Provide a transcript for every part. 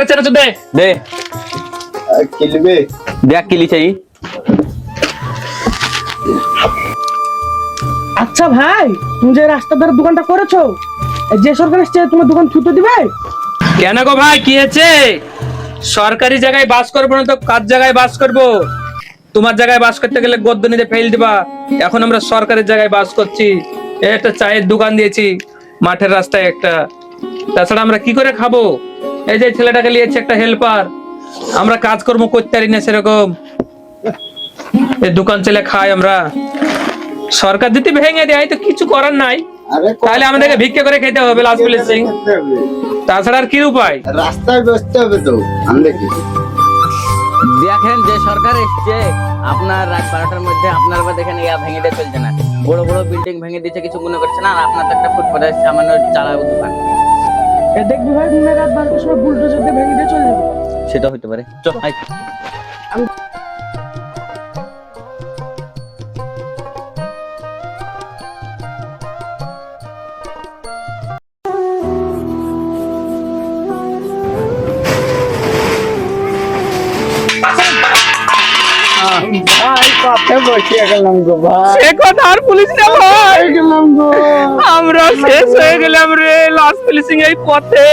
টাকা চেনা দে দে কিলবে দেখ কিলি চাই। আচ্ছা ভাই, তুমি যে রাস্তা ধারে দোকানটা করেছো, যে সরকার এসছে তোমার দোকান ছুতো দিবে? কেন গো ভাই, কি হয়েছে? সরকারি জায়গায় বাস করবো না তো কার জায়গায় বাস করবো? তোমার জায়গায় বাস করতে গেলে গদ্দনিতে ফেল দিবা। এখন আমরা সরকারি জায়গায় বাস করছি। একটা চায়ের দোকান দিয়েছি মাঠের রাস্তায় একটা। তাছাড়া আমরা কি করে খাবো? এই যে ছেলেটাকে নিয়েছে একটা হেল্পার, আমরা কাজকর্ম করতে পারি না সেরকম, এই দোকান চলে খাই আমরা। সরকার যদি ভেঙে দেয় তো কিছু করার নাই, তাহলে আমাদেরকে ভিক্ষা করে খেতে হবে লাস্ট প্লেসিং। তাছাড়া আর কি উপায়? রাস্তায় বসতে হবে তো আমরা কি দেখেন যে সরকার এসছে আপনার রাত 12টার মধ্যে আপনার বা দেখেন ইয়া ভেঙে দিয়ে চলছে না, বড় বড় বিল্ডিং ভেঙে দিচ্ছে, কিছু মনে করছে না। আর আপনার তো একটা ফুটপাতে সামান্য চালাও দোকান, দেখবি ভাই রাত 12টার সময় বুলডোজার দিয়ে ভেঙে দিয়ে চলে যাবে। সেটা হতে পারে। চল আয়। ভাই পথে বসে গেলাম গো ভাই, সে কথা আর পুলিশ না ভাই, গেলাম গো আমরা শেষ হয়ে গেলাম রে লাস্ট প্লেসিং এই পথে।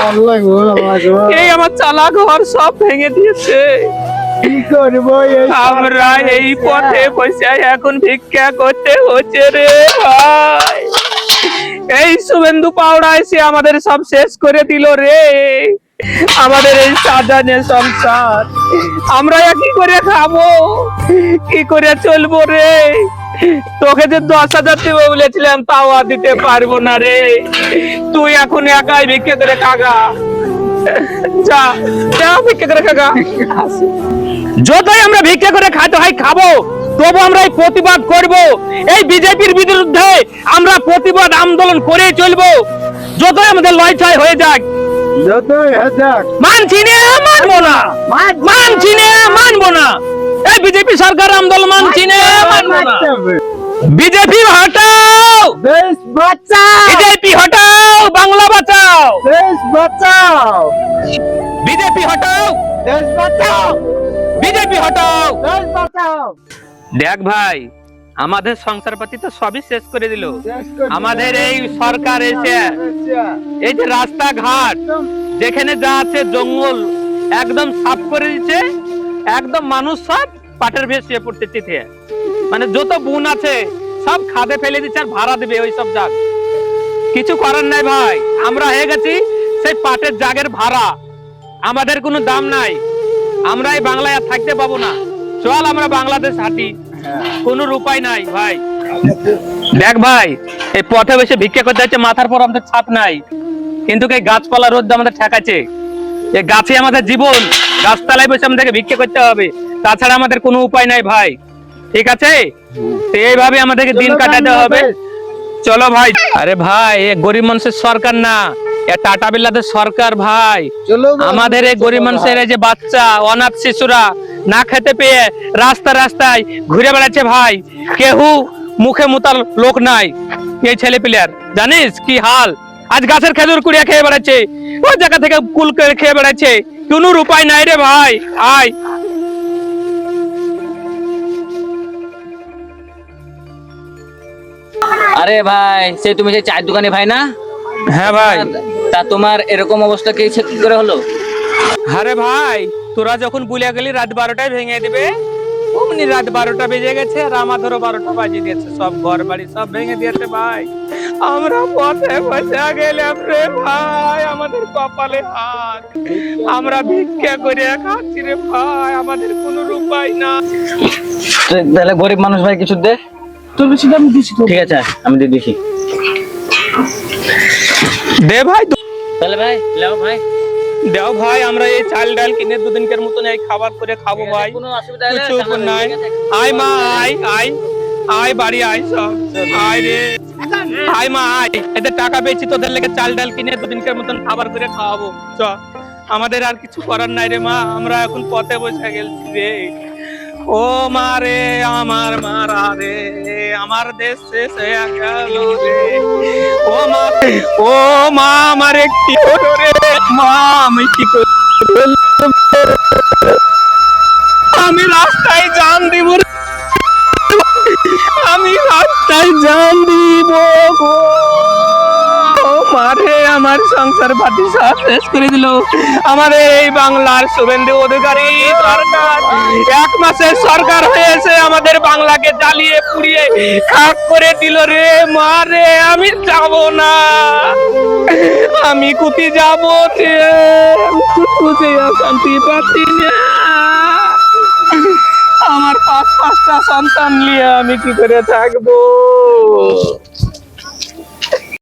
আল্লাহ গো আল্লাহ গো, এই আমার চালা ঘর সব ভেঙে দিয়েছে। কি করব আমরা এই পথে বসে এখন ভিক্ষা করতে হচ্ছে রে ভাই। এই শুভেন্দু পাউড়া এসে আমাদের সব শেষ করে দিল রে, আমাদের এই সাজানে সংসার। আমরা কি করে খাবো, কি করে চলবো রে? তোকে যে 10,000 দেবো বলেছিলাম তাও আর দিতে পারবো না রে। তুই এখন একাই ভিক্ষা করে খাগা, যা যা ভিক্ষা করে খাগা। যতই আমরা ভিক্ষা করে খাইতে হয় খাবো, তবু আমরা এই প্রতিবাদ করব। এই বিজেপির বিরুদ্ধে আমরা প্রতিবাদ আন্দোলন করে চলবো, যতই আমাদের লড়াই হয়ে যাক। যতই হাজার মানছি না, মানবো না, মানছি না, মানবো না। এই বিজেপি সরকার আন্দোলন মানছি না, মানবো না। বিজেপি হটাও, দেশ বাঁচাও, বিজেপি হটাও, বাংলা বাঁচাও। দেশ বাঁচাও, বিজেপি হটাও, দেশ বাঁচাও, বিজেপি হটাও। দেশ বাঁচাও। দেখ ভাই, আমাদের সংসার পাতি তো সবই শেষ করে দিল। শেষ করে দিল। আমাদের এই সরকার এসে এই যে রাস্তাঘাট যেখানে যা আছে জঙ্গল একদম সাফ করে দিচ্ছে, একদম মানুষ সব পাটের ভেস শুয়ে পড়তে চিঠে, মানে যত বুন আছে সব খাদে ফেলে দিচ্ছে আর ভাড়া দিবে ওই সব জাগ। কিছু করার নাই ভাই, আমরা হয়ে গেছি সেই পাটের জাগের ভাড়া, আমাদের কোনো দাম নাই। আমরা এই বাংলায় আর থাকতে পাবো না, চল আমরা বাংলাদেশ হাঁটি, কোনো উপায় নাই ভাই। দেখ ভাই, এই পথে বসে ভিক্ষা করতে হচ্ছে, মাথার পর আমাদের ছাদ নাই, কিন্তু এই গাছপালা রোদ আমাদের ঠেকাচ্ছে। এই গাছে আমাদের জীবন, গাছতলায় বসে আমাদেরকে ভিক্ষা করতে হবে, তাছাড়া আমাদের কোনো উপায় নাই ভাই। ঠিক আছে, তো এইভাবে আমাদেরকে দিন কাটাতে হবে। চলো ভাই। আরে ভাই, এ গরিব মানুষের সরকার না, এ টাটা বিল্লাদের সরকার ভাই। চলো গো, আমাদের এই গরিব মানুষের এই যে বাচ্চা অনাথ শিশুরা না খেতে পেয়ে রাস্তা রাস্তায় ঘুরে বেড়াচ্ছে ভাই, কেহু মুখে মুতার লোক নাই। এই ছেলে পিলার জানিস কি হাল? আজ গাছের খেজুর কুড়িয়ে খেয়ে বেড়াচ্ছে, ওই জায়গা থেকে কুল করে খেয়ে বেড়াচ্ছে, কোনো উপায় নাই রে ভাই। আয় আরে ভাই, সে তুমি সেই চায়ের দোকানে ভাই না? হ্যাঁ ভাই। তা তোমার এরকম অবস্থা কি করে হলো? আরে ভাই, তোরা যখন বুলিয়া গেলি রাত 12টায় ভেঙে দিবে, অমনি রাত 12টা বেজে গেছে আর আমাদেরও 12টা বাজিয়ে দিয়েছে, সব ঘর বাড়ি সব ভেঙে দিয়েছে ভাই। আমরা পথে বসে গেলাম রে ভাই, আমাদের কপালে হাত, আমরা ভিক্ষা করে খাচ্ছি রে ভাই, আমাদের কোনো উপায় না। তাহলে গরিব মানুষ ভাই কিছু দে। তোর বেশি দাম দিছি তো। ঠিক আছে, আমি দিয়ে দিছি। দে ভাই, তাহলে ভাই লাও ভাই, দেও ভাই, আমরা এই চাল ডাল কিনে দুদিনকার মতন এই খাবার করে খাবো ভাই, কোনো অসুবিধা হলে কিছু জানাবেন, নাই। ঠিক আছে? আয় মা, আয় আয় আয়, বাড়ি আয় সব, আয় রে আয় মা আয়। এদের টাকা পেয়েছি তোদের লেগে চাল ডাল কিনে দুদিনকার মতন খাবার করে খাওয়াবো। চ, আমাদের আর কিছু করার নাই রে মা, আমরা এখন পথে বসে গেছি রে। ও মা রে, আমার মারা রে, আমার দেশ শেষ হয়ে গেল রে। ও মা, ও মা, আমার কি হলো রে মা, আমি কি করব? সংসার পাতি সব শেষ করে দিল। আমাদের এই বাংলার শুভেন্দু অধিকারী সরকার 1 মাসের সরকার হয়েছে, আমাদের বাংলাকে জ্বালিয়ে পুড়িয়ে খাক করে দিল রে মা রে। আমি যাব না, আমি কুতি যাব রে, খুঁজে শান্তি পাচ্ছি না। আমার 5-5টা সন্তান নিয়ে আমি কি করে থাকবো?